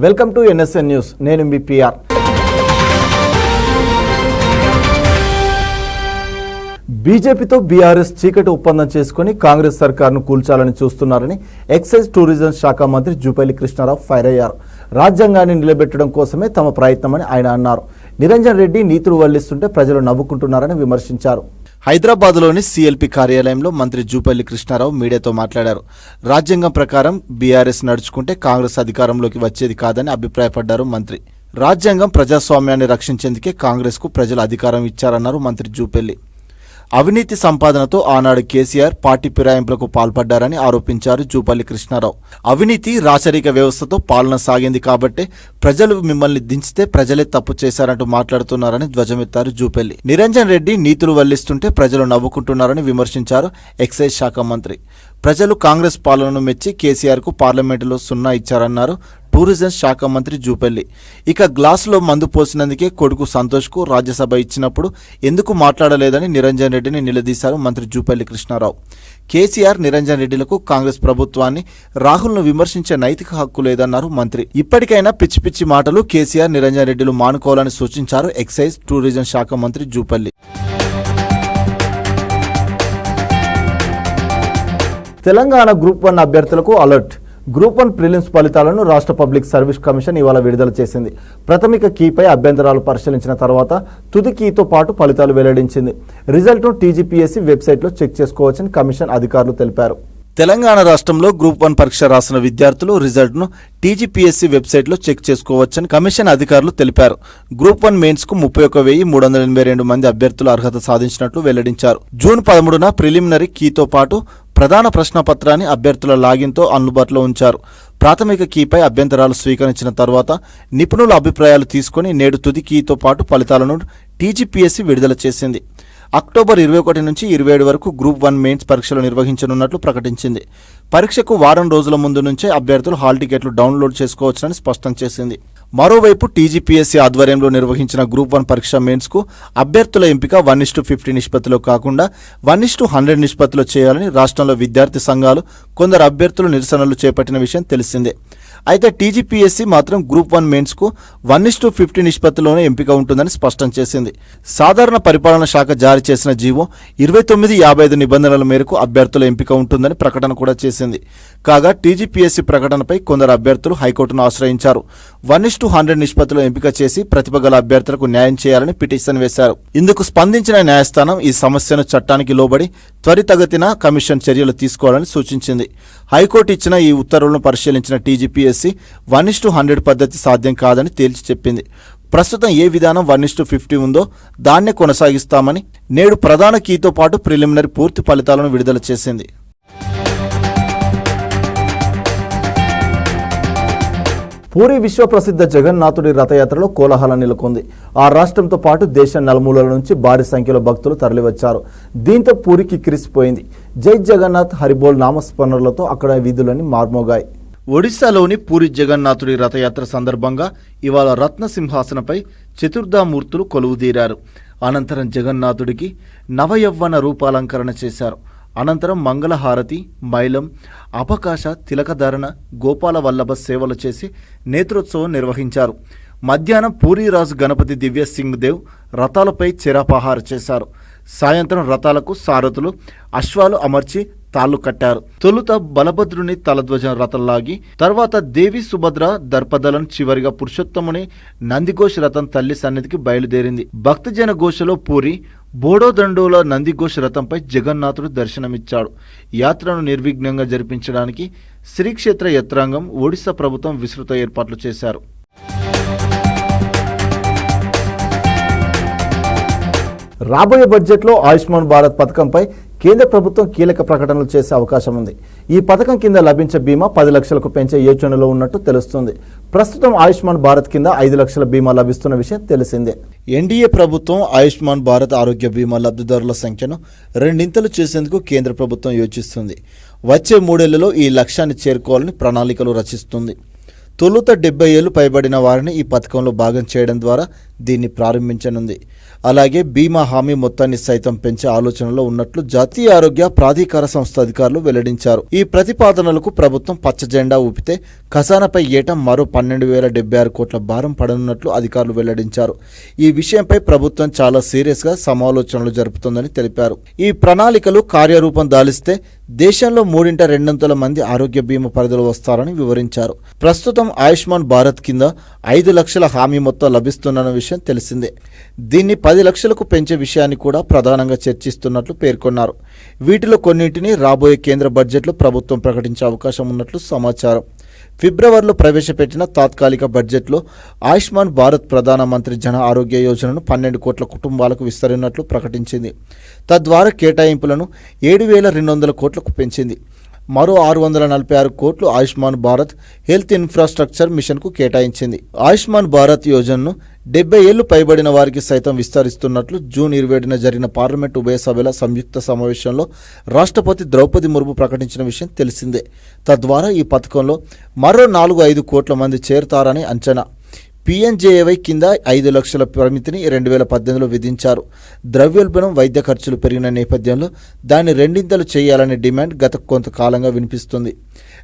Welcome to NSN news. నేను మీ PR. బీజేపీతో BRS చీకటి ఒప్పందం చేసుకుని కాంగ్రెస్ సర్కార్ను కూల్చాలని చూస్తున్నారని ఎక్సైజ్ టూరిజం శాఖ మంత్రి జూపల్లి కృష్ణారావు ఫైర్ అయ్యారు. రాజ్యాంగాన్ని నిలబెట్టడం కోసమే తమ ప్రయత్నమని ఆయన అన్నారు. నిరంజన్ రెడ్డి నీతులు వల్లిస్తుంటే ప్రజలు నవ్వుకుంటున్నారని విమర్శించారు. హైదరాబాద్లోని సిఎల్పి కార్యాలయంలో మంత్రి జూపల్లి కృష్ణారావు మీడియాతో మాట్లాడారు. రాజ్యాంగం ప్రకారం బీఆర్ఎస్ నడుచుకుంటే కాంగ్రెస్ అధికారంలోకి వచ్చేది కాదని అభిప్రాయపడ్డారు మంత్రి. రాజ్యాంగం ప్రజాస్వామ్యాన్ని రక్షించేందుకే కాంగ్రెస్కు ప్రజలు అధికారం ఇచ్చారన్నారు మంత్రి జూపల్లి. అవినీతి సంపాదనతో ఆనాడు కేసీఆర్ పార్టీ ఫిరాయింపులకు పాల్పడ్డారని ఆరోపించారు జూపల్లి కృష్ణారావు. అవినీతి రాచరిక వ్యవస్థతో పాలన సాగింది కాబట్టే ప్రజలు మిమ్మల్ని దించితే ప్రజలే తప్పు చేశారంటూ మాట్లాడుతున్నారని ధ్వజమెత్తారు జూపల్లి. నిరంజన్ రెడ్డి నీతులు వల్లిస్తుంటే ప్రజలు నవ్వుకుంటున్నారని విమర్శించారు ఎక్సైజ్ శాఖ మంత్రి. ప్రజలు కాంగ్రెస్ పాలనను మెచ్చి కేసీఆర్కు పార్లమెంటులో 0 ఇచ్చారన్నారు టూరిజం శాఖ మంత్రి జూపల్లి. ఇక గ్లాసులో మందు పోసినందుకే కొడుకు సంతోష్కు రాజ్యసభ ఇచ్చినప్పుడు ఎందుకు మాట్లాడలేదని నిరంజన్ రెడ్డిని నిలదీశారు మంత్రి జూపల్లి కృష్ణారావు. కేసీఆర్, నిరంజన్ రెడ్డిలకు కాంగ్రెస్ ప్రభుత్వాన్ని, రాహుల్ను విమర్శించే నైతిక హక్కు లేదన్నారు మంత్రి. ఇప్పటికైనా పిచ్చి పిచ్చి మాటలు కేసీఆర్, నిరంజన్ రెడ్డిలు మానుకోవాలని సూచించారు ఎక్సైజ్ టూరిజం శాఖ మంత్రి జూపల్లి. తెలంగాణ గ్రూప్ 1 అభ్యర్థులకు అలర్ట్. గ్రూప్ 1 ప్రిలిమ్స్ ఫలితాలను రాష్ట్ర పబ్లిక్ సర్వీస్ కమిషన్ ఇవాళ విడుదల చేసింది. ప్రాథమిక కీపై అభ్యంతరాలు పరిశీలించిన తర్వాత తుది కీతో పాటు ఫలితాలు వెల్లడించింది. రిజల్ట్ను టీజీపీఎస్సీ వెబ్సైట్లో చెక్ చేసుకోవచ్చని కమిషన్ అధికారులు తెలిపారు. తెలంగాణ రాష్ట్రంలో గ్రూప్ 1 పరీక్ష రాసిన విద్యార్థులు రిజల్ట్ను టీజీపీఎస్సీ వెబ్సైట్లో చెక్ చేసుకోవచ్చని కమిషన్ అధికారులు తెలిపారు. గ్రూప్ 1 మెయిన్స్కు 31,382 మంది అభ్యర్థులు అర్హత సాధించినట్లు వెల్లడించారు. జూన్ 13న ప్రిలిమినరీ కీతో పాటు ప్రధాన ప్రశ్నపత్రాన్ని అభ్యర్థుల లాగిన్తో అందుబాటులో ఉంచారు. ప్రాథమిక కీపై అభ్యంతరాలు స్వీకరించిన తర్వాత నిపుణుల అభిప్రాయాలు తీసుకుని నేడు తుది కీతో పాటు ఫలితాలను టీజీపీఎస్సీ విడుదల చేసింది. అక్టోబర్ 21 నుంచి 27 వరకు గ్రూప్ 1 మెయిన్స్ పరీక్షలు నిర్వహించనున్నట్లు ప్రకటించింది. పరీక్షకు వారం రోజుల ముందు నుంచే అభ్యర్థులు హాల్ టికెట్లు డౌన్లోడ్ చేసుకోవచ్చని స్పష్టం చేసింది. మరోవైపు టీజీపీఎస్సీ ఆధ్వర్యంలో నిర్వహించిన గ్రూప్ 1 పరీక్ష మెయిన్స్కు అభ్యర్థుల ఎంపిక 1:50 నిష్పత్తిలో కాకుండా 1:100 నిష్పత్తిలో చేయాలని రాష్ట్రంలో విద్యార్థి సంఘాలు, కొందరు అభ్యర్థులు నిరసనలు చేపట్టిన విషయం తెలిసిందే. అయితే టీజీపీఎస్సీ మాత్రం గ్రూప్ 1 మెయిన్స్కు 1:50 నిష్పత్తిలోనే ఎంపిక ఉంటుందని స్పష్టం చేసింది. సాధారణ పరిపాలన శాఖ జారీ చేసిన జీవో 2955 నిబంధనల మేరకు అభ్యర్థుల ఎంపిక ఉంటుందని ప్రకటన కూడా చేసింది. కాగా టీజీపీఎస్సీ ప్రకటనపై కొందరు అభ్యర్థులు హైకోర్టును ఆశ్రయించారు. 1:100 నిష్పత్తిలో ఎంపిక చేసి ప్రతిభ గల అభ్యర్థులకు న్యాయం చేయాలని పిటిషన్ వేశారు. ఇందుకు స్పందించిన న్యాయస్థానం ఈ సమస్యను చట్టానికి లోబడి త్వరితగతిన కమిషన్ చర్యలు తీసుకోవాలని సూచించింది. హైకోర్టు ఇచ్చిన ఈ ఉత్తర్వులను పరిశీలించిన టీజీపీఎస్సీ 1:100 పద్ధతి సాధ్యం కాదని తేల్చి చెప్పింది. ప్రస్తుతం ఏ విధానం 1:50 ఉందో దాన్నే కొనసాగిస్తామని నేడు ప్రధాన కీతో పాటు ప్రిలిమినరీ పూర్తి ఫలితాలను విడుదల చేసింది. పూరి విశ్వప్రసిద్ధ జగన్నాథుడి రథయాత్రలో కోలాహలం నెలకొంది. ఆ రాష్ట్రంతో పాటు దేశం నలుమూలల నుంచి భారీ సంఖ్యలో భక్తులు తరలివచ్చారు. దీంతో పూరికి కిరిసిపోయింది. జై జగన్నాథ్ హరిబోల్ నామస్మరణలతో అక్కడ వీధులన్నీ మార్మోగాయి. ఒడిశాలోని పూరి జగన్నాథుడి రథయాత్ర సందర్భంగా ఇవాళ రత్న సింహాసనపై చతుర్ధామూర్తులు కొలువుదీరారు. అనంతరం జగన్నాథుడికి నవయవ్వన రూపాలంకరణ చేశారు. అనంతరం మంగళహారతి, మైలం, అపకాశ, తిలకధారణ, గోపాల వల్లభ సేవలు చేసి నేత్రోత్సవం నిర్వహించారు. మధ్యాహ్నం పూరీరాజు గణపతి దివ్య సింగ్ దేవ్ రథాలపై చెరాపహార చేశారు. సాయంత్రం రథాలకు సారథులు అశ్వాలు అమర్చి తాళ్లు కట్టారు. తొలుత బలభద్రుని తలధ్వజం రథం లాగి తర్వాత దేవి సుభద్ర దర్పదలం, చివరిగా పురుషోత్తముని నందిఘోష్ రథం తల్లి సన్నిధికి బయలుదేరింది. భక్తజన ఘోషలో పూరి బోడోదండోల నందిఘోష్ రథంపై జగన్నాథుడు దర్శనమిచ్చాడు. యాత్రను నిర్విఘ్నంగా జరిపించడానికి శ్రీక్షేత్ర యంత్రాంగం, ఒడిశా ప్రభుత్వం విస్తృత ఏర్పాట్లు చేశారు. రాబోయే బడ్జెట్లో ఆయుష్మాన్ భారత్ పథకంపై కేంద్ర ప్రభుత్వం కీలక ప్రకటనలు చేసే అవకాశం ఉంది. ఈ పథకం కింద లభించే బీమా 10 లక్షలకు పెంచే యోచనలో ఉన్నట్టు తెలుస్తుంది. ప్రస్తుతం ఆయుష్మాన్ భారత్ కింద 5 లక్షల బీమా లభిస్తున్న విషయం తెలిసిందే. ఎన్డీఏ ప్రభుత్వం ఆయుష్మాన్ భారత్ ఆరోగ్య బీమా లబ్ధిదారుల సంఖ్యను 2 చేసేందుకు కేంద్ర ప్రభుత్వం యోచిస్తుంది. వచ్చే 3 ఏళ్లలో ఈ లక్ష్యాన్ని చేరుకోవాలని ప్రణాళికలు రచిస్తుంది. తొలుత 70 ఏళ్లు పైబడిన వారిని ఈ పథకంలో భాగం చేయడం ద్వారా దీన్ని ప్రారంభించనుంది. అలాగే బీమా హామీ మొత్తాన్ని సైతం పెంచే ఆలోచనలో ఉన్నట్లు జాతీయ ఆరోగ్య ప్రాధికార సంస్థ అధికారులు వెల్లడించారు. ఈ ప్రతిపాదనలకు ప్రభుత్వం పచ్చ జెండా ఊపితే ఖజానాపై ఏటా మరో 12,076 కోట్ల భారం పడనున్నట్లు అధికారులు వెల్లడించారు. ఈ విషయంపై ప్రభుత్వం చాలా సీరియస్గా సమాలోచనలు జరుపుతోందని తెలిపారు. ఈ ప్రణాళికలు కార్యరూపం దాలిస్తే దేశంలో 3/2 మంది ఆరోగ్య బీమా పరిధిలో వస్తారని వివరించారు. ప్రస్తుతం ఆయుష్మాన్ భారత్ కింద 5 లక్షల హామీ మొత్తం లభిస్తున్న విషయం తెలిసిందే. దీన్ని 10 లక్షలకు పెంచే విషయాన్ని కూడా ప్రధానంగా చర్చిస్తున్నట్లు పేర్కొన్నారు. వీటిలో కొన్నింటిని రాబోయే కేంద్ర బడ్జెట్లో ప్రభుత్వం ప్రకటించే అవకాశం ఉన్నట్లు సమాచారం. ఫిబ్రవరిలో ప్రవేశపెట్టిన తాత్కాలిక బడ్జెట్లో ఆయుష్మాన్ భారత్ ప్రధానమంత్రి జన ఆరోగ్య యోజనను 12 కోట్ల కుటుంబాలకు విస్తరినట్లు ప్రకటించింది. తద్వారా కేటాయింపులను 7,200 కోట్లకు పెంచింది. మరో 646 కోట్లు ఆయుష్మాన్ భారత్ హెల్త్ ఇన్ఫ్రాస్ట్రక్చర్ మిషన్కు కేటాయించింది. ఆయుష్మాన్ భారత్ యోజనను 70 ఏళ్లు పైబడిన వారికి సైతం విస్తరిస్తున్నట్లు జూన్ 27న జరిగిన పార్లమెంట్ ఉభయ సభల సంయుక్త సమావేశంలో రాష్ట్రపతి ద్రౌపది ముర్ము ప్రకటించిన విషయం తెలిసిందే. తద్వారా ఈ పథకంలో మరో 4-5 కోట్ల మంది చేరుతారని అంచనా. PNJAY కింద 5 లక్షల పరిమితిని 2018లో విధించారు. ద్రవ్యోల్బణం, వైద్య ఖర్చులు పెరిగిన నేపథ్యంలో దాన్ని రెండింతలు చేయాలనే డిమాండ్ గత కొంతకాలంగా వినిపిస్తుంది.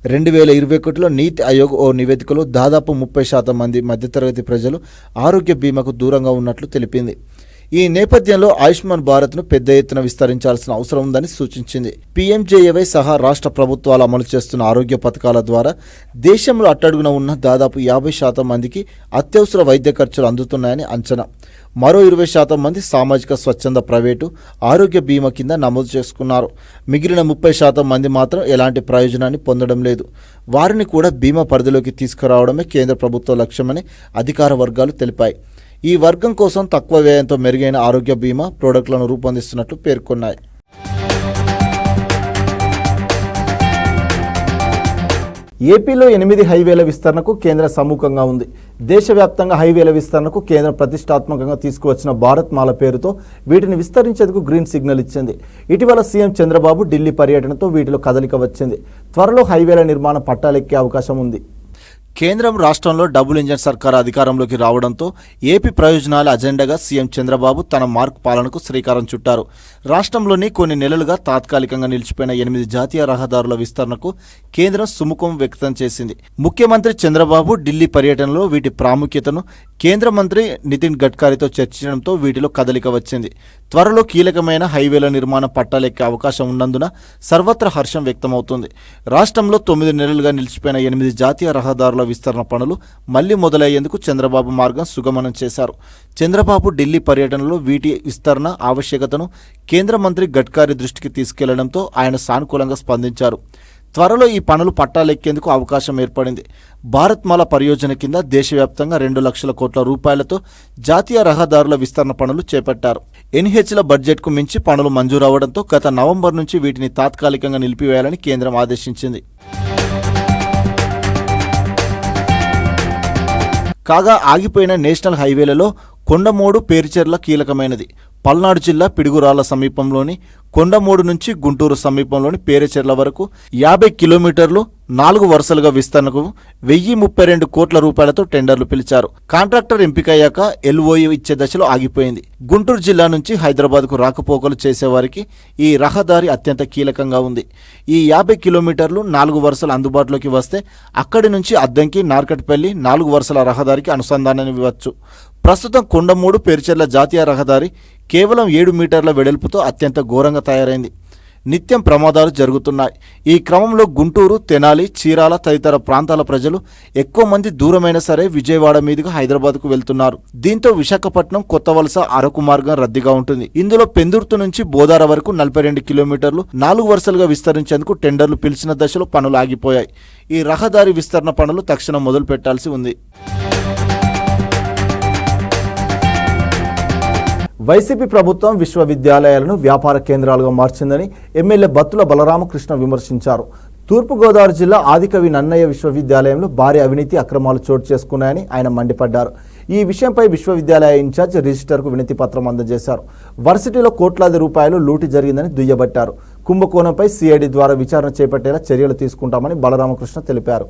2021లో నీతి ఆయోగ్ ఓ నివేదికలో దాదాపు 30% మంది మధ్యతరగతి ప్రజలు ఆరోగ్య బీమాకు దూరంగా ఉన్నట్లు తెలిపింది. ఈ నేపథ్యంలో ఆయుష్మాన్ భారత్ను పెద్ద ఎత్తున విస్తరించాల్సిన అవసరం ఉందని సూచించింది. PMJAY సహా రాష్ట్ర ప్రభుత్వాలు అమలు చేస్తున్న ఆరోగ్య పథకాల ద్వారా దేశంలో అట్టడుగున ఉన్న దాదాపు 50% మందికి అత్యవసర వైద్య ఖర్చులు అందుతున్నాయని అంచనా. మరో 20% మంది సామాజిక స్వచ్ఛంద ప్రైవేటు ఆరోగ్య బీమా కింద నమోదు చేసుకున్నారు. మిగిలిన 30% మంది మాత్రం ఎలాంటి ప్రయోజనాన్ని పొందడం లేదు. వారిని కూడా బీమా పరిధిలోకి తీసుకురావడమే కేంద్ర ప్రభుత్వ లక్ష్యమని అధికార వర్గాలు తెలిపాయి. ఈ వర్గం కోసం తక్కువ వ్యయంతో మెరుగైన ఆరోగ్య బీమా ప్రోడక్ట్లను రూపొందిస్తున్నట్లు పేర్కొన్నాయి. ఏపీలో 8 హైవేల విస్తరణకు కేంద్ర సముఖంగా ఉంది. దేశవ్యాప్తంగా హైవేల విస్తరణకు కేంద్రం ప్రతిష్టాత్మకంగా తీసుకువచ్చిన భారత్ మాల పేరుతో వీటిని విస్తరించేందుకు గ్రీన్ సిగ్నల్ ఇచ్చింది. ఇటీవల సీఎం చంద్రబాబు ఢిల్లీ పర్యటనతో వీటిలో కదలిక వచ్చింది. త్వరలో హైవేల నిర్మాణం పట్టాలెక్కే అవకాశం ఉంది. కేంద్రం రాష్ట్రంలో డబుల్ ఇంజన్ సర్కార్ అధికారంలోకి రావడంతో ఏపీ ప్రయోజనాల అజెండాగా సీఎం చంద్రబాబు తన మార్క్ పాలనకు శ్రీకారం చుట్టారు. రాష్ట్రంలోని కొన్ని నెలలుగా తాత్కాలికంగా నిలిచిపోయిన 8 జాతీయ రహదారుల విస్తరణకు కేంద్రం సుముఖం వ్యక్తం చేసింది. ముఖ్యమంత్రి చంద్రబాబు ఢిల్లీ పర్యటనలో వీటి ప్రాముఖ్యతను కేంద్ర మంత్రి నితిన్ గడ్కరీతో చర్చించడంతో వీటిలో కదలిక వచ్చింది. త్వరలో కీలకమైన హైవేల నిర్మాణం పట్టాలెక్కే అవకాశం ఉన్నందున సర్వత్రా హర్షం వ్యక్తమవుతుంది. రాష్ట్రంలో 9 నెలలుగా నిలిచిపోయిన 8 జాతీయ రహదారుల విస్తరణ పనులు మళ్లీ మొదలయ్యేందుకు చంద్రబాబు మార్గం సుగమనం చేశారు. చంద్రబాబు ఢిల్లీ పర్యటనలో వీటి విస్తరణ ఆవశ్యకతను కేంద్ర మంత్రి గడ్కరీ దృష్టికి తీసుకెళ్లడంతో ఆయన సానుకూలంగా స్పందించారు. త్వరలో ఈ పనులు పట్టాలెక్కేందుకు అవకాశం ఏర్పడింది. భారత్ మాల పరియోజన కింద దేశవ్యాప్తంగా 2 లక్షల కోట్ల రూపాయలతో జాతీయ రహదారుల విస్తరణ పనులు చేపట్టారు. NHల బడ్జెట్కు మించి పనులు మంజూరవడంతో గత నవంబర్ నుంచి వీటిని తాత్కాలికంగా నిలిపివేయాలని కేంద్రం ఆదేశించింది. కాగా ఆగిపోయిన నేషనల్ హైవేలలో కొండమూడు పేరుచెర్ల కీలకమైనది. పల్నాడు జిల్లా పిడుగురాళ్ల సమీపంలోని కొండమూడు నుంచి గుంటూరు సమీపంలోని పేరుచెర్ల వరకు 50 కిలోమీటర్లు 4 వరుసలుగా విస్తరణకు 1,032 కోట్ల రూపాయలతో టెండర్లు పిలిచారు. కాంట్రాక్టర్ ఎంపికయ్యాక LOA ఇచ్చే దశలో ఆగిపోయింది. గుంటూరు జిల్లా నుంచి హైదరాబాద్కు రాకపోకలు చేసేవారికి ఈ రహదారి అత్యంత కీలకంగా ఉంది. ఈ 50 కిలోమీటర్లు 4 వరుసలు అందుబాటులోకి వస్తే అక్కడి నుంచి అద్దంకి, నార్కట్పల్లి 4 వరుసల రహదారికి అనుసంధానం ఇవ్వచ్చు. ప్రస్తుతం కొండమూడు పేరుచెర్ల జాతీయ రహదారి కేవలం 7 మీటర్ల వెడల్పుతో అత్యంత ఘోరంగా తయారైంది. నిత్యం ప్రమాదాలు జరుగుతున్నాయి. ఈ క్రమంలో గుంటూరు, తెనాలి, చీరాల తదితర ప్రాంతాల ప్రజలు ఎక్కువ మంది దూరమైన సరే విజయవాడ మీదుగా హైదరాబాద్కు వెళ్తున్నారు. దీంతో విశాఖపట్నం, కొత్త వలస, అరకు మార్గం రద్దీగా ఉంటుంది. ఇందులో పెందుర్తి నుంచి బోదార వరకు 42 కిలోమీటర్లు 4 వరుసలుగా విస్తరించేందుకు టెండర్లు పిలిచిన దశలో పనులు ఆగిపోయాయి. ఈ రహదారి విస్తరణ పనులు తక్షణం మొదలు పెట్టాల్సి ఉంది. వైసీపీ ప్రభుత్వం విశ్వవిద్యాలయాలను వ్యాపార కేంద్రాలుగా మార్చిందని ఎమ్మెల్యే బత్తుల బలరామకృష్ణ విమర్శించారు. తూర్పుగోదావరి జిల్లా ఆదికవి నన్నయ్య విశ్వవిద్యాలయంలో భారీ అవినీతి అక్రమాలు చోటు చేసుకున్నాయని ఆయన మండిపడ్డారు. ఈ విషయంపై విశ్వవిద్యాలయ ఇన్ఛార్జ్ రిజిస్టర్కు వినతి పత్రం అందజేశారు. వర్సిటీలో కోట్లాది రూపాయలు లూటీ జరిగిందని దుయ్యబట్టారు. కుంభకోణంపై CID ద్వారా విచారణ చేపట్టేలా చర్యలు తీసుకుంటామని బలరామకృష్ణ తెలిపారు.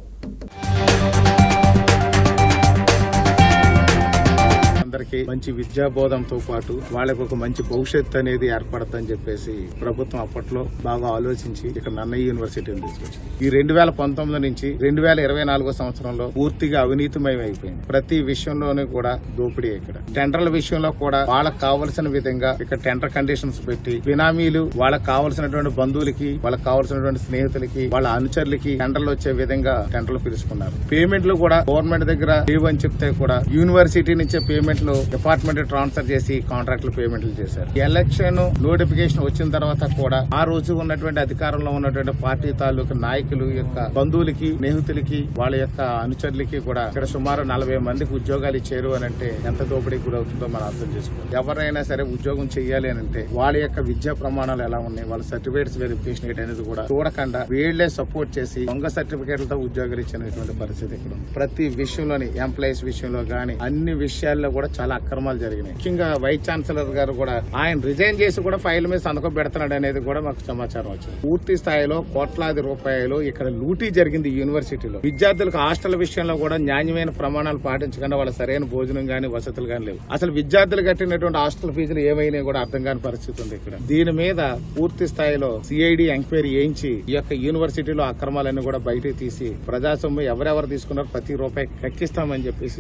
అందరికీ పిల్లలకి మంచి విద్యాబోధంతో పాటు వాళ్ళకి ఒక మంచి భవిష్యత్తు అనేది ఏర్పడతాని చెప్పేసి ప్రభుత్వం అప్పట్లో బాగా ఆలోచించి ఇక్కడ నన్నయ్య యూనివర్సిటీని తీసుకొచ్చింది. ఈ 2019 నుంచి 2024 సంవత్సరంలో పూర్తిగా అవినీతిమయం అయిపోయింది. ప్రతి విషయంలోనూ కూడా దోపిడీ. ఇక్కడ టెండర్ల విషయంలో కూడా వాళ్ళకి కావలసిన విధంగా ఇక్కడ టెండర్ కండిషన్స్ పెట్టి బినామీలు వాళ్ళకి కావలసినటువంటి బంధువులకి, వాళ్ళకి కావలసినటువంటి స్నేహితులకి, వాళ్ళ అనుచరులకి టెండర్లు వచ్చే విధంగా టెండర్లు పిలుచుకున్నారు. పేమెంట్లు కూడా గవర్నమెంట్ దగ్గర లేవని చెప్తే కూడా యూనివర్సిటీ నుంచే పేమెంట్లు డిపార్ట్మెంట్ ట్రాన్స్ఫర్ చేసి కాంట్రాక్టులు పేమెంట్లు చేశారు. ఎలక్షన్ నోటిఫికేషన్ వచ్చిన తర్వాత కూడా ఆ రోజు ఉన్నటువంటి అధికారంలో ఉన్నటువంటి పార్టీ తాలూకు నాయకులు యొక్క బంధువులకి, స్నేహితులకి, వాళ్ళ యొక్క అనుచరులకి కూడా ఇక్కడ సుమారు 40 మందికి ఉద్యోగాలు ఇచ్చారు అని అంటే ఎంత దోపిడీకి గురవుతుందో మనం అర్థం చేసుకోవాలి. ఎవరైనా సరే ఉద్యోగం చేయాలి అని అంటే వాళ్ళ యొక్క విద్యా ప్రమాణాలు ఎలా ఉన్నాయి, వాళ్ళ సర్టిఫికేట్స్ వెరిఫికేషన్ అనేది కూడా చూడకుండా వీళ్లే సపోర్ట్ చేసి దొంగ సర్టిఫికేట్లతో ఉద్యోగాలు ఇచ్చినటువంటి పరిస్థితి ఇక్కడ ఉంది. ప్రతి విషయంలోని ఎంప్లాయీస్ విషయంలో గానీ అన్ని విషయాల్లో కూడా చాలా అక్రమాలు జరిగినాయి. ముఖ్యంగా వైస్ ఛాన్సలర్ గారు కూడా ఆయన రిజైన్ చేసి కూడా ఫైల్ మీద సంతకం పెడుతున్నాడు అనేది కూడా మాకు సమాచారం వచ్చింది. పూర్తి స్థాయిలో కోట్లాది రూపాయలు ఇక్కడ లూటీ జరిగింది ఈ యూనివర్సిటీలో. విద్యార్థులకు హాస్టల్ విషయంలో కూడా న్యాయమైన ప్రమాణాలు పాటించకుండా వాళ్ళ సరైన భోజనం గానీ వసతులు గానీ లేవు. అసలు విద్యార్థులు కట్టినటువంటి హాస్టల్ ఫీజులు ఏమైనా కూడా అర్థం కాని పరిస్థితి ఉంది ఇక్కడ. దీని మీద పూర్తి స్థాయిలో సిఐడి ఎంక్వైరీ చేయించి ఈ యొక్క యూనివర్సిటీలో అక్రమాలన్నీ కూడా బయటకు తీసి ప్రజాసొమ్ము ఎవరెవరు తీసుకున్నారో ప్రతి రూపాయి కక్కిస్తామని చెప్పేసి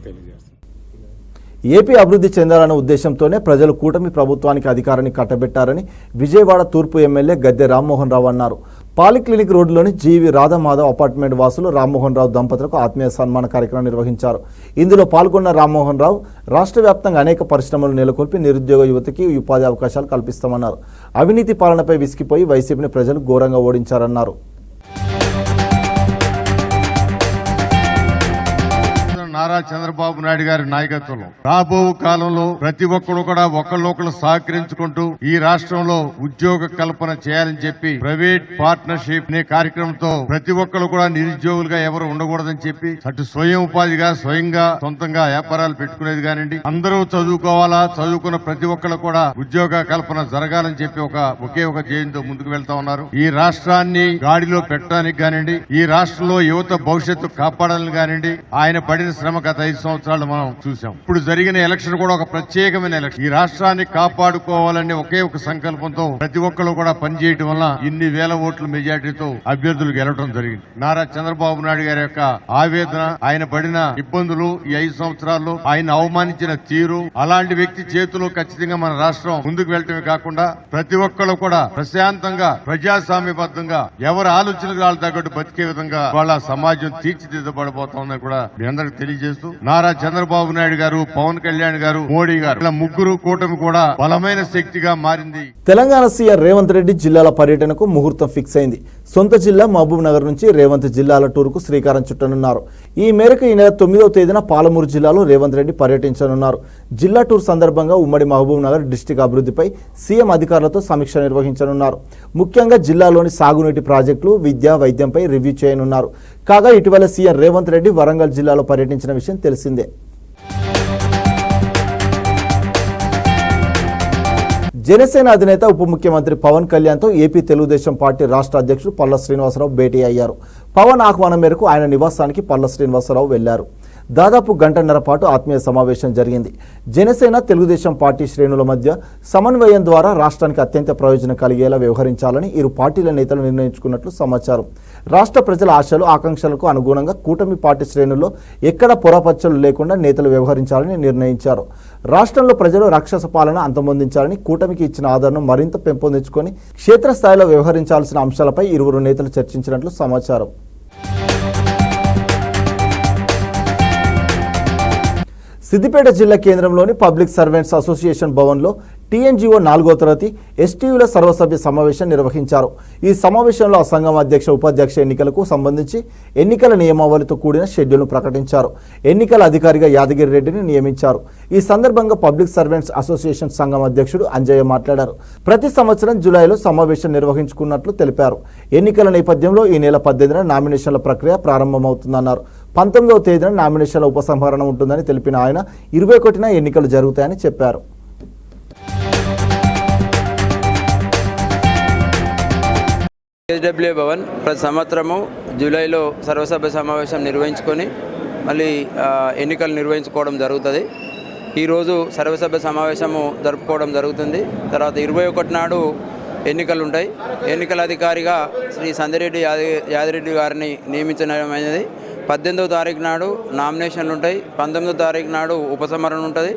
తెలియజేస్తాం. ఏపీ అభివృద్ధి చెందాలన్న ఉద్దేశంతోనే ప్రజలు కూటమి ప్రభుత్వానికి అధికారాన్ని కట్టబెట్టారని విజయవాడ తూర్పు ఎమ్మెల్యే గద్దె రామ్మోహన్ రావు అన్నారు. పాలిక్లినిక్ రోడ్డులోని జీవి రాధామాధవ్ అపార్ట్మెంట్ వాసులు రామ్మోహన్ రావు దంపతులకు ఆత్మీయ సన్మాన కార్యక్రమం నిర్వహించారు. ఇందులో పాల్గొన్న రామ్మోహన్ రావు రాష్ట్ర వ్యాప్తంగా అనేక పరిశ్రమలు నెలకొల్పి నిరుద్యోగ యువతకి ఉపాధి అవకాశాలు కల్పిస్తామన్నారు. అవినీతి పాలనపై విసిగిపోయి వైసీపీని ప్రజలు ఘోరంగా ఓడించారన్నారు. నారా చంద్రబాబు నాయుడు గారి నాయకత్వంలో రాబో కాలంలో ప్రతి ఒక్కరు కూడా ఒకళ్ళొకళ్ళు సహకరించుకుంటూ ఈ రాష్ట్రంలో ఉద్యోగ కల్పన చేయాలని చెప్పి ప్రైవేట్ పార్ట్నర్షిప్ అనే కార్యక్రమంతో ప్రతి ఒక్కరు కూడా నిరుద్యోగులుగా ఎవరు ఉండకూడదని చెప్పి అటు స్వయం ఉపాధిగా స్వయంగా సొంతంగా వ్యాపారాలు పెట్టుకునేది కానివ్వండి, అందరూ చదువుకోవాలా, చదువుకున్న ప్రతి ఒక్కరు కూడా ఉద్యోగ కల్పన జరగాలని చెప్పి ఒకే ఒక ధ్యేయంతో ముందుకు వెళ్తా ఉన్నారు. ఈ రాష్ట్రాన్ని గాడిలో పెట్టడానికి కానివ్వండి, ఈ రాష్ట్రంలో యువత భవిష్యత్తు కాపాడాలని కానివ్వండి, ఆయన పడిన శ్రమ గత 5 సంవత్సరాలు మనం చూసాం. ఇప్పుడు జరిగిన ఎలక్షన్ కూడా ఒక ప్రత్యేకమైన ఎలక్షన్. ఈ రాష్ట్రాన్ని కాపాడుకోవాలనే ఒకే ఒక సంకల్పంతో ప్రతి ఒక్కరు కూడా పనిచేయడం వల్ల ఇన్ని వేల ఓట్ల మెజార్టీతో అభ్యర్థులు గెలవడం జరిగింది. నారా చంద్రబాబు నాయుడు గారి యొక్క ఆవేదన, ఆయన పడిన ఇబ్బందులు, ఈ 5 సంవత్సరాల్లో ఆయన అవమానించిన తీరు, అలాంటి వ్యక్తి చేతిలో ఖచ్చితంగా మన రాష్ట్రం ముందుకు వెళ్ళటమే కాకుండా ప్రతి ఒక్కరు కూడా ప్రశాంతంగా ప్రజాస్వామ్యబద్ధంగా ఎవరి ఆలోచనకు వాళ్ళ తగ్గట్టు బతికే విధంగా వాళ్ళ సమాజం తీర్చిదిద్దబడబోతోందని కూడా మీ అందరికి తెలియజేస్తూ నారా చంద్రబాబు నాయుడు గారు, పవన్ కళ్యాణ్ గారు, మోడీ గారు ఇలా ముగ్గురు కూటమి కూడా బలమైన శక్తిగా మారింది. తెలంగాణ సీఎం రేవంత్ రెడ్డి జిల్లాల పర్యటనకు ముహూర్తం ఫిక్స్ అయింది. సొంత జిల్లా మహబూబ్ నగర్ నుంచి రేవంత్ జిల్లాల టూర్కు శ్రీకారం చుట్టనున్నారు. ఈ మేరకు ఈ నెల 9వ తేదీన పాలమూరు జిల్లాలో రేవంత్ రెడ్డి పర్యటించనున్నారు. జిల్లా టూర్ సందర్భంగా ఉమ్మడి మహబూబ్ నగర్ డిస్టిక్ అభివృద్ధిపై సీఎం అధికారులతో సమీక్ష నిర్వహించనున్నారు. ముఖ్యంగా జిల్లాలోని సాగునీటి ప్రాజెక్టులు, విద్య, వైద్యంపై రివ్యూ చేయనున్నారు. కాగా ఇటీవల సీఎం రేవంత్ రెడ్డి వరంగల్ జిల్లాలో పర్యటించిన విషయం తెలిసిందే. జనసేన అధినేత ఉప ముఖ్యమంత్రి పవన్ కళ్యాణ్తో ఏపీ తెలుగుదేశం పార్టీ రాష్ట్ర అధ్యక్షుడు పల్ల శ్రీనివాసరావు భేటీ అయ్యారు. పవన్ ఆహ్వానం మేరకు ఆయన నివాసానికి పల్ల శ్రీనివాసరావు వెళ్లారు. దాదాపు గంటన్నర పాటు ఆత్మీయ సమావేశం జరిగింది. జనసేన తెలుగుదేశం పార్టీ శ్రేణుల మధ్య సమన్వయం ద్వారా రాష్ట్రానికి అత్యంత ప్రయోజనం కలిగేలా వ్యవహరించాలని ఇరు పార్టీల నేతలు నిర్ణయించుకున్నట్లు సమాచారం. రాష్ట్ర ప్రజల ఆశలు, ఆకాంక్షలకు అనుగుణంగా కూటమి పార్టీ శ్రేణుల్లో ఎక్కడ పొరపచ్చలు లేకుండా నేతలు వ్యవహరించాలని నిర్ణయించారు. రాష్ట్రంలో ప్రజలు రాక్షస పాలన అంతమొందించాలని, కూటమికి ఇచ్చిన ఆదరణను మరింత పెంపొందించుకొని క్షేత్రస్థాయిలో వ్యవహరించాల్సిన అంశాలపై ఇరువురు నేతలు చర్చించినట్లు సమాచారం. సిద్దిపేట జిల్లా కేంద్రంలోని పబ్లిక్ సర్వెంట్స్ అసోసియేషన్ భవన్లో టీఎన్జీఓ 4వ తరగతి ఎస్టీయూల సర్వసభ్య సమావేశం నిర్వహించారు. ఈ సమావేశంలో ఆ సంఘం అధ్యక్ష, ఉపాధ్యక్ష ఎన్నికలకు సంబంధించి ఎన్నికల నియమావళితో కూడిన షెడ్యూల్ను ప్రకటించారు. ఎన్నికల అధికారిగా యాదగిరి రెడ్డిని నియమించారు. ఈ సందర్భంగా పబ్లిక్ సర్వెంట్స్ అసోసియేషన్ సంఘం అధ్యక్షుడు అంజయ్య మాట్లాడారు. ప్రతి సంవత్సరం జూలైలో సమావేశం నిర్వహించుకున్నట్లు తెలిపారు. ఎన్నికల నేపథ్యంలో ఈ నెల 18న నామినేషన్ల ప్రక్రియ ప్రారంభమవుతుందన్నారు. 19వ తేదీన నామినేషన్ల ఉపసంహరణ ఉంటుందని తెలిపిన ఆయన 21న ఎన్నికలు జరుగుతాయని చెప్పారు. ఎస్డబ్ల్యూ భవన్ ప్రతి సంవత్సరము జూలైలో సర్వసభ్య సమావేశం నిర్వహించుకొని మళ్ళీ ఎన్నికలు నిర్వహించుకోవడం జరుగుతుంది. ఈరోజు సర్వసభ్య సమావేశము జరుపుకోవడం జరుగుతుంది. తర్వాత 21 నాడు ఎన్నికలు ఉంటాయి. ఎన్నికల అధికారిగా శ్రీ సందిరెడ్డి యాదిరెడ్డి గారిని నియమించడం అనేది 18వ తారీఖు నాడు నామినేషన్లు ఉంటాయి. 19వ తారీఖు నాడు ఉపసంహరణ ఉంటుంది.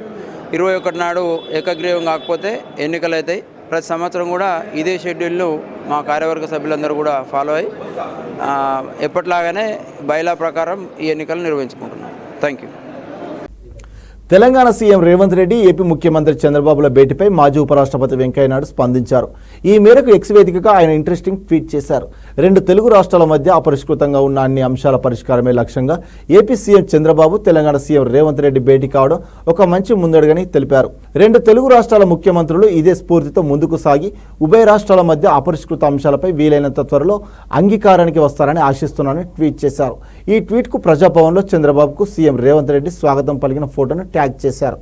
21 నాడు ఏకగ్రీవం కాకపోతే ఎన్నికలు అవుతాయి. ప్రతి సంవత్సరం కూడా ఇదే షెడ్యూల్ను మా కార్యవర్గ సభ్యులందరూ కూడా ఫాలో అయ్యి ఎప్పటిలాగానే బైలా ప్రకారం ఈ ఎన్నికలు నిర్వహించుకుంటున్నాం. Thank you. Telangana CM Revanth Reddy AP ముఖ్యమంత్రి చంద్రబాబుల భేటీపై మాజీ ఉపరాష్ట్రపతి వెంకయ్యనాయుడు స్పందించారు. ఈ మేరకు ఎక్స్ వేదికగా ఆయన ఇంట్రెస్టింగ్ ట్వీట్ చేశారు. 2 తెలుగు రాష్ట్రాల మధ్య అపరిష్కృతంగా ఉన్న అన్ని అంశాల పరిష్కారమే లక్ష్యంగా AP CM Chandrababu, Telangana CM Revanth Reddy భేటీ కావడం ఒక మంచి ముందడుగని తెలిపారు. 2 తెలుగు రాష్ట్రాల ముఖ్యమంత్రులు ఇదే స్ఫూర్తితో ముందుకు సాగి ఉభయ రాష్ట్రాల మధ్య అపరిష్కృత అంశాలపై వీలైనంత త్వరలో అంగీకారానికి వస్తారని ఆశిస్తున్నానని ట్వీట్ చేశారు. ఈ ట్వీట్కు ప్రజాభవన్లో చంద్రబాబుకు సీఎం రేవంత్ రెడ్డి స్వాగతం పలికిన ఫోటోను ట్యాగ్ చేశారు.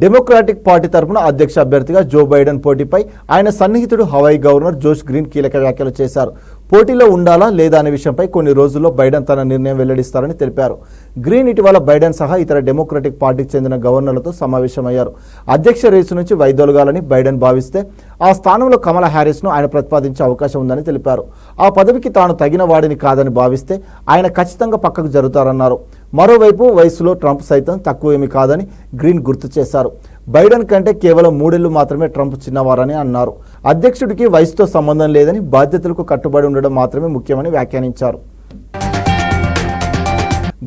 డెమోక్రాటిక్ పార్టీ తరఫున అధ్యక్ష అభ్యర్థిగా జో బైడెన్ పోటీపై ఆయన సన్నిహితుడు హవాయి గవర్నర్ జోష్ గ్రీన్ కీలక వ్యాఖ్యలు చేశారు. పోటీలో ఉండాలా లేదా అనే విషయంపై కొన్ని రోజుల్లో బైడెన్ తన నిర్ణయం వెల్లడిస్తారని తెలిపారు. గ్రీన్ ఇటీవల బైడెన్ సహా ఇతర డెమోక్రాటిక్ పార్టీకి చెందిన గవర్నర్లతో సమావేశమయ్యారు. అధ్యక్ష రేసు నుంచి వైదొలగాలని బైడెన్ భావిస్తే ఆ స్థానంలో కమలా హ్యారిస్ను ఆయన ప్రతిపాదించే అవకాశం ఉందని తెలిపారు. ఆ పదవికి తాను తగిన వాడిని కాదని భావిస్తే ఆయన ఖచ్చితంగా పక్కకు జరుగుతారన్నారు. మరోవైపు వయసులో ట్రంప్ సైతం తక్కువేమీ కాదని గ్రీన్ గుర్తు చేశారు. బైడెన్ కంటే కేవలం 3 ఏళ్లు మాత్రమే ట్రంప్ చిన్నవారని అన్నారు. అధ్యక్షుడికి వయసుతో సంబంధం లేదని, బాధ్యతలకు కట్టుబడి ఉండడం మాత్రమే ముఖ్యమని వ్యాఖ్యానించారు.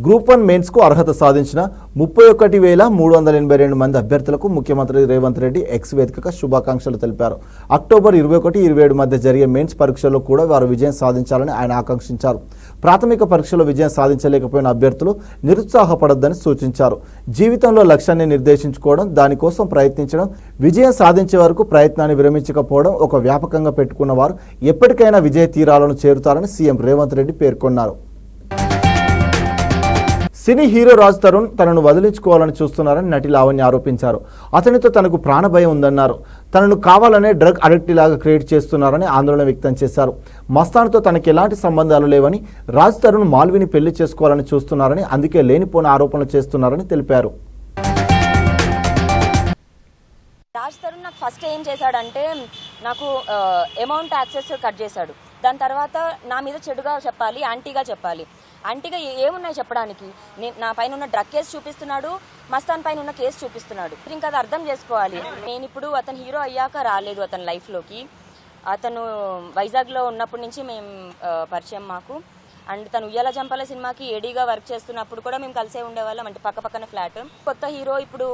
గ్రూప్ 1 మెయిన్స్కు అర్హత సాధించిన 31,382 మంది అభ్యర్థులకు ముఖ్యమంత్రి రేవంత్ రెడ్డి ఎక్స్ వేదికగా శుభాకాంక్షలు తెలిపారు. అక్టోబర్ 21-27 మధ్య జరిగే మెయిన్స్ పరీక్షల్లో కూడా వారు విజయం సాధించాలని ఆయన ఆకాంక్షించారు. ప్రాథమిక పరీక్షలో విజయం సాధించలేకపోయిన అభ్యర్థులు నిరుత్సాహపడొద్దని సూచించారు. జీవితంలో లక్ష్యాన్ని నిర్దేశించుకోవడం, దానికోసం ప్రయత్నించడం, విజయం సాధించే వరకు ప్రయత్నాన్ని విరమించకపోవడం ఒక వ్యాపకంగా పెట్టుకున్న వారు ఎప్పటికైనా విజయ తీరాలను చేరుతారని సీఎం రేవంత్ రెడ్డి పేర్కొన్నారు. సినీ హీరో రాజ్ తరుణ్ తనను వదిలించుకోవాలని చూస్తున్నారని నటి లావణ్య ఆరోపించారు. అతనితో తనకు ప్రాణభయం ఉందన్నారు. తనను కావాలనే డ్రగ్ అడిక్ట్ లాగా క్రియేట్ చేస్తున్నారని ఆందోళన వ్యక్తం చేశారు. మస్తాన్తో తనకి ఎలాంటి సంబంధాలు లేవని, రాజ్ తరుణ్ మాల్విని పెళ్లి చేసుకోవాలని చూస్తున్నారని, అందుకే లేనిపోని ఆరోపణలు చేస్తున్నారని తెలిపారు. రాజ్ తరుణ్ నాకు ఫస్ట్ ఏం చేశాడంటే నాకు అమౌంట్ యాక్సెస్ కట్ చేశాడు. దాని తర్వాత నా మీద చెడుగా చెప్పాలి, యాంటీగా చెప్పాలి. యాంటీగా ఏమున్నాయి చెప్పడానికి? నా పైన ఉన్న డ్రగ్ కేసు చూపిస్తున్నాడు, మస్తాన్ పైన ఉన్న కేసు చూపిస్తున్నాడు. ఇంకా అది అర్థం చేసుకోవాలి. నేను ఇప్పుడు అతను హీరో అయ్యాక రాలేదు అతని లైఫ్లోకి. అతను వైజాగ్లో ఉన్నప్పటి నుంచి మేము పరిచయం మాకు. అండ్ తను ఉయ్యాల జంపాల సినిమాకి ఏడీగా వర్క్ చేస్తున్నప్పుడు కూడా మేము కలిసే ఉండేవాళ్ళం, అంటే పక్క పక్కన ఫ్లాట్. కొత్త హీరో ఇప్పుడు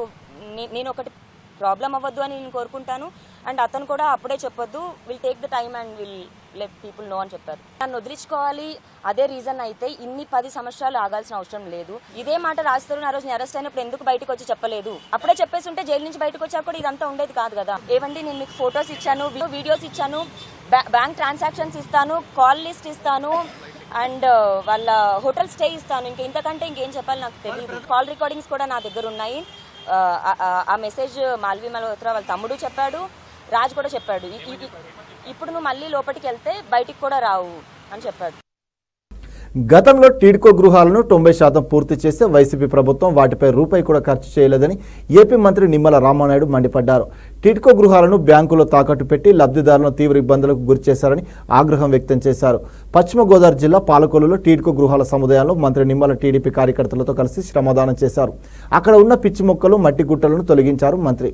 నేను ఒకటి ప్రాబ్లం అవ్వద్దు అని నేను కోరుకుంటాను. అండ్ అతను కూడా అప్పుడే చెప్పొద్దు, will take the time and will let people know అని చెప్పారు. నన్ను వదిలించుకోవాలి అదే రీజన్ అయితే ఇన్ని 10 సంవత్సరాలు ఆగాల్సిన అవసరం లేదు. ఇదే మాట రాజ్ తరుణ్ ఆ రోజు అరెస్ట్ అయినప్పుడు ఎందుకు బయటకు వచ్చి చెప్పలేదు? అప్పుడే చెప్పేసి ఉంటే జైలు నుంచి బయటకు వచ్చాక కూడా ఇదంతా ఉండేది కాదు కదా. ఏవండి, నేను మీకు ఫొటోస్ ఇచ్చాను, వీడియోస్ ఇచ్చాను, బ్యాంక్ ట్రాన్సాక్షన్స్ ఇస్తాను, కాల్ లిస్ట్ ఇస్తాను, అండ్ వాళ్ళ హోటల్ స్టే ఇస్తాను. ఇంతకంటే ఇంకేం చెప్పాలి నాకు తెలియదు. కాల్ రికార్డింగ్స్ కూడా నా దగ్గర ఉన్నాయి. ఆ మెసేజ్ మాల్వి మల్హోత్రా వాళ్ళ తమ్ముడు చెప్పాడు, రాజ్ కూడా చెప్పాడు. ఇప్పుడు నువ్వు మళ్ళీ లోపలికి వెళ్తే బయటికి కూడా రావు అని చెప్పాడు. గతంలో టీడ్కో గృహాలను 90% పూర్తి చేస్తే వైసీపీ ప్రభుత్వం వాటిపై రూపాయి కూడా ఖర్చు చేయలేదని ఏపీ మంత్రి నిమ్మల రామానాయుడు మండిపడ్డారు. టీడ్కో గృహాలను బ్యాంకులో తాకట్టు పెట్టి లబ్ధిదారులను తీవ్ర ఇబ్బందులకు గురిచేశారని ఆగ్రహం వ్యక్తం చేశారు. పశ్చిమ గోదావరి జిల్లా పాలకొల్లులో టీడ్కో గృహాల సముదాయంలో మంత్రి నిమ్మల టీడీపీ కార్యకర్తలతో కలిసి శ్రమదానం చేశారు. అక్కడ ఉన్న పిచ్చి మొక్కలు, మట్టి గుట్టలను తొలగించారు మంత్రి.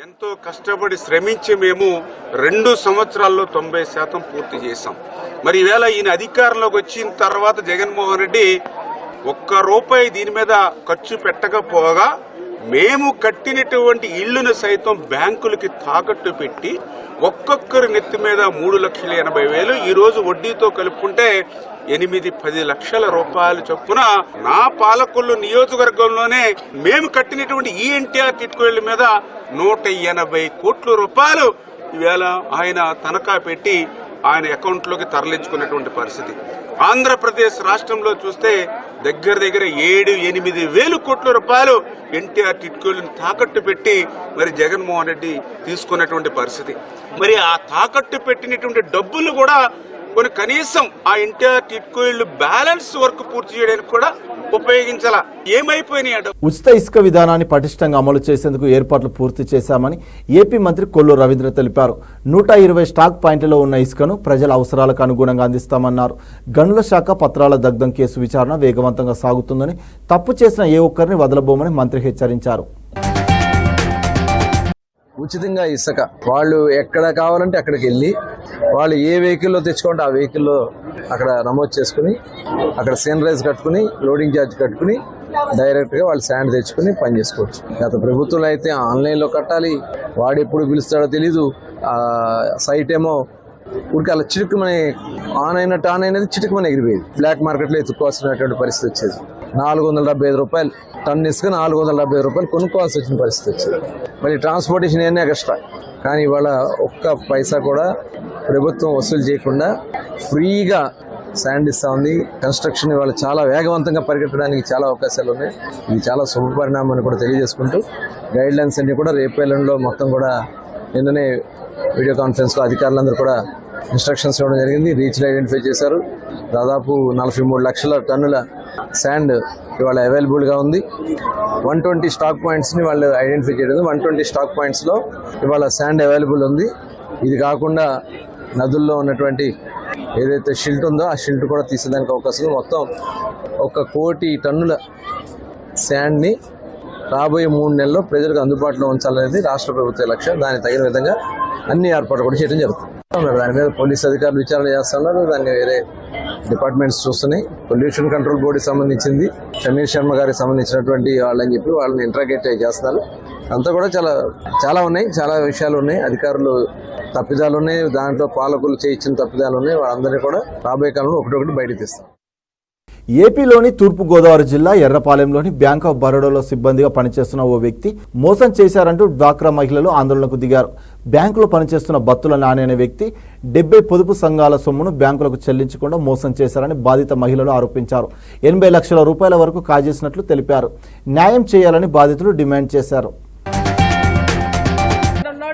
ఎంతో కష్టపడి శ్రమించి మేము 2 సంవత్సరాల్లో 90% పూర్తి చేశాం. మరి ఈవేళ ఈయన అధికారంలోకి వచ్చిన తర్వాత జగన్మోహన్ రెడ్డి ₹1 దీని మీద ఖర్చు పెట్టకపోగా మేము కట్టినటువంటి ఇళ్లను సైతం బ్యాంకులకి తాకట్టు పెట్టి ఒక్కొక్కరి నెత్తి మీద 3,80,000 ఈ రోజు వడ్డీతో కలుపుకుంటే 8-10 లక్షల రూపాయల చొప్పున నా పాలకొల్లు నియోజకవర్గంలోనే మేము కట్టినటువంటి ఈఎన్టీఆర్ టిట్కోళ్ల మీద 180 కోట్ల రూపాయలు ఈవేళ ఆయన తనఖా పెట్టి ఆయన అకౌంట్లోకి తరలించుకున్నటువంటి పరిస్థితి. ఆంధ్రప్రదేశ్ రాష్ట్రంలో చూస్తే దగ్గర 7-8 వేల కోట్ల రూపాయలు ఎన్టీఆర్ టిట్కోళ్లను తాకట్టు పెట్టి మరి జగన్మోహన్ రెడ్డి తీసుకున్నటువంటి పరిస్థితి. మరి ఆ తాకట్టు పెట్టినటువంటి డబ్బులు కూడా కొన్ని కనీసం ఆ ఎన్టీఆర్ టిట్కో ఇళ్ళు బ్యాలెన్స్ వర్క్ పూర్తి చేయడానికి కూడా ఉపయోగించాలా. ఏమైపోయినాయి? ఉచిత ఇసుక విధానాన్ని పటిష్టంగా అమలు చేసేందుకు ఏర్పాట్లు పూర్తి చేశామని ఏపీ మంత్రి కొల్లు రవీంద్ర తెలిపారు. 120 స్టాక్ పాయింట్లలో ఉన్న ఇసుకను ప్రజల అవసరాలకు అనుగుణంగా అందిస్తామన్నారు. గనుల శాఖ పత్రాల దగ్ధం కేసు విచారణ వేగవంతంగా సాగుతుందని, తప్పు చేసిన ఏ ఒక్కరిని వదలబోమని మంత్రి హెచ్చరించారు. ఉచితంగా ఇసుక వాళ్ళు ఎక్కడ కావాలంటే అక్కడికి వెళ్ళి వాళ్ళు ఏ వెహికల్లో తెచ్చుకుంటే ఆ వెహికల్లో అక్కడ నమోదు చేసుకుని అక్కడ సీనరైజ్ కట్టుకుని లోడింగ్ ఛార్జ్ కట్టుకుని డైరెక్ట్గా వాళ్ళు శాండ్ తెచ్చుకుని పని చేసుకోవచ్చు. గత ప్రభుత్వంలో అయితే ఆన్లైన్లో కట్టాలి, వాడు ఎప్పుడు పిలుస్తాడో తెలీదు. సైట్ ఏమో ఊరికి అలా చిటుకుమని ఆన్ అయినది చిటుకుమని ఎగిరిపోయేది. బ్లాక్ మార్కెట్లో ఎత్తుక్కోవాల్సినటువంటి పరిస్థితి వచ్చేది. 475 రూపాయలు టన్ ఇసుక 475 రూపాయలు కొనుక్కోవాల్సి వచ్చిన పరిస్థితి వచ్చేది. మళ్ళీ ట్రాన్స్పోర్టేషన్ అన్నీ ఎక్స్ట్రా. కానీ ఇవాళ ఒక్క పైసా కూడా ప్రభుత్వం వసూలు చేయకుండా ఫ్రీగా శాండ్ ఇస్తా ఉంది. కన్స్ట్రక్షన్ ఇవాళ చాలా వేగవంతంగా పరిగెత్తడానికి చాలా అవకాశాలు ఉన్నాయి. ఇది చాలా శుభపరిణామం అని కూడా తెలియజేసుకుంటూ గైడ్ లైన్స్ అన్ని కూడా రేపు ఎల్లుండిలో మొత్తం కూడా నిన్ననే వీడియో కాన్ఫరెన్స్లో అధికారులందరూ కూడా ఇన్స్ట్రక్షన్స్ ఇవ్వడం జరిగింది. రీచ్లు ఐడెంటిఫై చేశారు. దాదాపు 43 లక్షల టన్నుల శాండ్ ఇవాళ అవైలబుల్గా ఉంది. 120 స్టాక్ పాయింట్స్ని వాళ్ళు ఐడెంటిఫై చేయడం. 120 స్టాక్ పాయింట్స్లో ఇవాళ శాండ్ అవైలబుల్ ఉంది. ఇది కాకుండా నదుల్లో ఉన్నటువంటి ఏదైతే షిల్ట్ ఉందో ఆ షిల్ట్ కూడా తీసేదానికి అవకాశం ఉంది. మొత్తం 1 కోటి టన్నుల శాండ్ని రాబోయే 3 నెలల్లో ప్రజలకు అందుబాటులో ఉంచాలనేది రాష్ట్ర ప్రభుత్వ లక్ష్యం. దానికి తగిన విధంగా అన్ని ఏర్పాట్లు కూడా చేయడం జరుగుతుంది. దాని మీద పోలీసు అధికారులు విచారణ చేస్తున్నారు. దాన్ని వేరే డిపార్ట్మెంట్స్ చూస్తున్నాయి. పొల్యూషన్ కంట్రోల్ బోర్డుకి సంబంధించింది సమీర్ శర్మ గారికి సంబంధించినటువంటి వాళ్ళని చెప్పి వాళ్ళని ఇంట్రాగేట్ చేస్తున్నారు. అంతా కూడా చాలా ఉన్నాయి, చాలా విషయాలు ఉన్నాయి. అధికారులు తప్పిదాలు ఉన్నాయి, దాంట్లో పాలకులు చేయించిన తప్పిదాలు ఉన్నాయి. వాళ్ళందరినీ కూడా రాబోయే కాలంలో ఒకటొకటి బయటకు తీస్తారు. ఏపీలోని తూర్పుగోదావరి జిల్లా ఎర్రపాలెంలోని బ్యాంక్ ఆఫ్ బరోడాలో సిబ్బందిగా పనిచేస్తున్న ఓ వ్యక్తి మోసం చేశారంటూ డ్వాక్రా మహిళలు ఆందోళనకు దిగారు. బ్యాంకులో పనిచేస్తున్న బత్తుల నాని అనే వ్యక్తి 70 పొదుపు సంఘాల సొమ్మును బ్యాంకులకు చెల్లించకుండా మోసం చేశారని బాధిత మహిళలు ఆరోపించారు. 80 లక్షల రూపాయల వరకు కాజేసినట్లు తెలిపారు. న్యాయం చేయాలని బాధితులు డిమాండ్ చేశారు.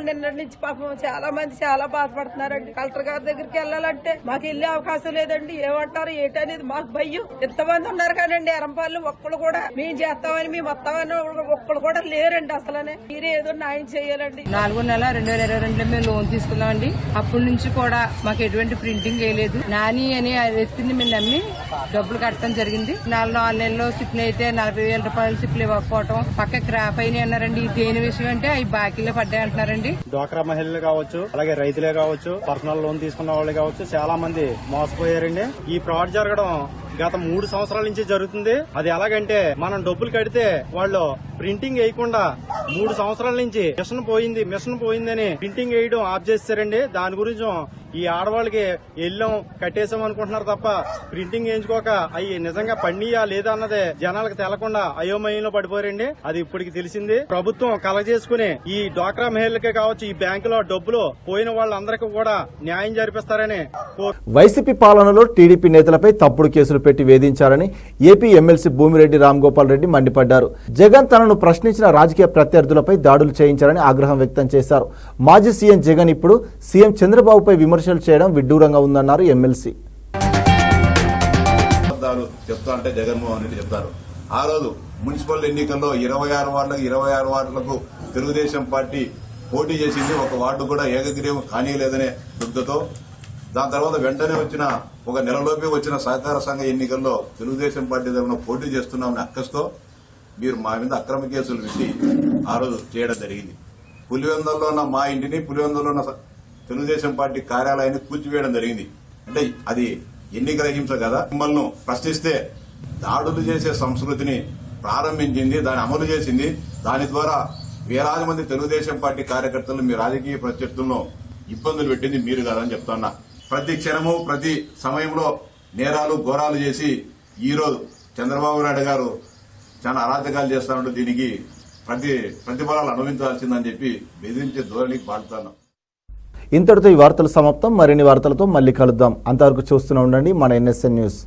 నిన్నటి నుంచి పాపం చాలా మంది చాలా బాధపడుతున్నారండి. కలెక్టర్ గారి దగ్గరికి వెళ్ళాలంటే మాకు వెళ్ళే అవకాశం లేదండి. ఏమంటారు ఏంటనేది మాకు భయం. ఎంతమంది ఉన్నారు కానండి ఎరంపాళ్ళు ఒక్కళ్ళు కూడా మేము చేస్తామని మేము వస్తామని ఒక్కళ్ళు కూడా లేరండి. అసలనే మీరే ఏదో న్యాయం చేయాలండి. 4వ నెల 2022లో మేము లోన్ తీసుకున్నామండి. అప్పటి నుంచి కూడా మాకు ఎటువంటి ప్రింటింగ్ వేయలేదు. నాని అనే వ్యక్తిని మేము నమ్మి డబ్బులు కట్టడం జరిగింది. 4 నెలల్లో సిప్లు అయితే 40,000 రూపాయలు సిప్లు ఇవ్వకపోవటం, పక్క క్రాప్ అయినాయి అన్నారండి. దేని విషయం అంటే అవి బాకీలో పడ్డాయి అంటున్నారండి. డ్వాక్రా మహిళలు కావచ్చు, అలాగే రైతులే కావచ్చు, పర్సనల్ లోన్ తీసుకున్న వాళ్ళు కావచ్చు, చాలా మంది మోసపోయారండి. ఈ ఫ్రాడ్ జరగడం గత 3 సంవత్సరాల నుంచి జరుగుతుంది. అది ఎలాగంటే మనం డబ్బులు కడితే వాళ్ళు ప్రింటింగ్ వేయకుండా 3 సంవత్సరాల నుంచి మిషన్ పోయిందని ప్రింటింగ్ వేయడం ఆఫ్ చేస్తారండి. దాని గురించి ఈ ఆడవాళ్ళకి వెళ్ళాం కట్టేసాం అనుకుంటున్నారు తప్ప ప్రింటింగ్ వేయించుకోక అవి నిజంగా పండియా లేదా అన్నదే జనాలకు తెలకుండా అయోమయంలో పడిపోయారండి. అది ఇప్పటికి తెలిసింది. ప్రభుత్వం కలగజేసుకుని ఈ డ్వాక్రా మహిళలకే కావచ్చు, ఈ బ్యాంకులో డబ్బులు పోయిన వాళ్ళందరికీ కూడా న్యాయం జరిపిస్తారని వైసీపీ పాలనలో టీడీపీ నేతలపై తప్పుడు కేసులు పెట్టి వేధించారని ఏపీ ఎమ్మెల్సీ భూమిరెడ్డి రామ్గోపాల్ రెడ్డి మండిపడ్డారు. జగన్ తనను ప్రశ్నించిన రాజకీయ ప్రత్యర్థులపై దాడులు చేయించారని ఆగ్రహం వ్యక్తం చేశారు. మాజీ సీఎం జగన్ ఇప్పుడు సీఎం చంద్రబాబుపై విమర్శలు చేయడం విడ్డూరంగా ఉందన్నారు ఎమ్మెల్సీ. చెప్తా అంటే జగన్మోహన్ రెడ్డి చెప్తారు. ఆ రోజు మున్సిపల్ ఎన్నికల్లో 26 వార్డులకు తెలుగుదేశం పార్టీ పోటీ చేసింది. ఒక వార్డు కూడా ఏకగ్రీవం కానీయలేదనే దుగ్ధతో దాని తర్వాత వెంటనే వచ్చిన ఒక నెలలోపే వచ్చిన సహకార సంఘ ఎన్నికల్లో తెలుగుదేశం పార్టీ తరఫున పోటీ చేస్తున్నామని అక్కస్తో మీరు మా మీద అక్రమ కేసులు పెట్టి ఆ రోజు చేయడం జరిగింది. పులివెందుల్లో ఉన్న మా ఇంటిని, పులివెందులో ఉన్న తెలుగుదేశం పార్టీ కార్యాలయాన్ని కూల్చివేయడం జరిగింది. అంటే అది ఎన్నికల హింస కదా. మిమ్మల్ని ప్రశ్నిస్తే దాడులు చేసే సంస్కృతిని ప్రారంభించింది, దాన్ని అమలు చేసింది. దాని ద్వారా వేలాది మంది తెలుగుదేశం పార్టీ కార్యకర్తలు మీ రాజకీయ ప్రత్యర్థులను ఇబ్బందులు పెట్టింది మీరు కాదని చెప్తున్నా. ప్రతి క్షణము ప్రతి సమయంలో నేరాలు ఘోరాలు చేసి ఈరోజు చంద్రబాబు నాయుడు గారు చాలా అరాచకాలు చేస్తానంటూ దీనికి ప్రతిఫలాలు అనుభవించాల్సిందని చెప్పి బెదిరించే ధోరణికి పాడుతున్నాం. ఇంతటితో ఈ వార్తలు సమాప్తం. మరిన్ని వార్తలతో మళ్ళీ కలుద్దాం. అంతవరకు చూస్తూనే ఉండండి మన NSN న్యూస్.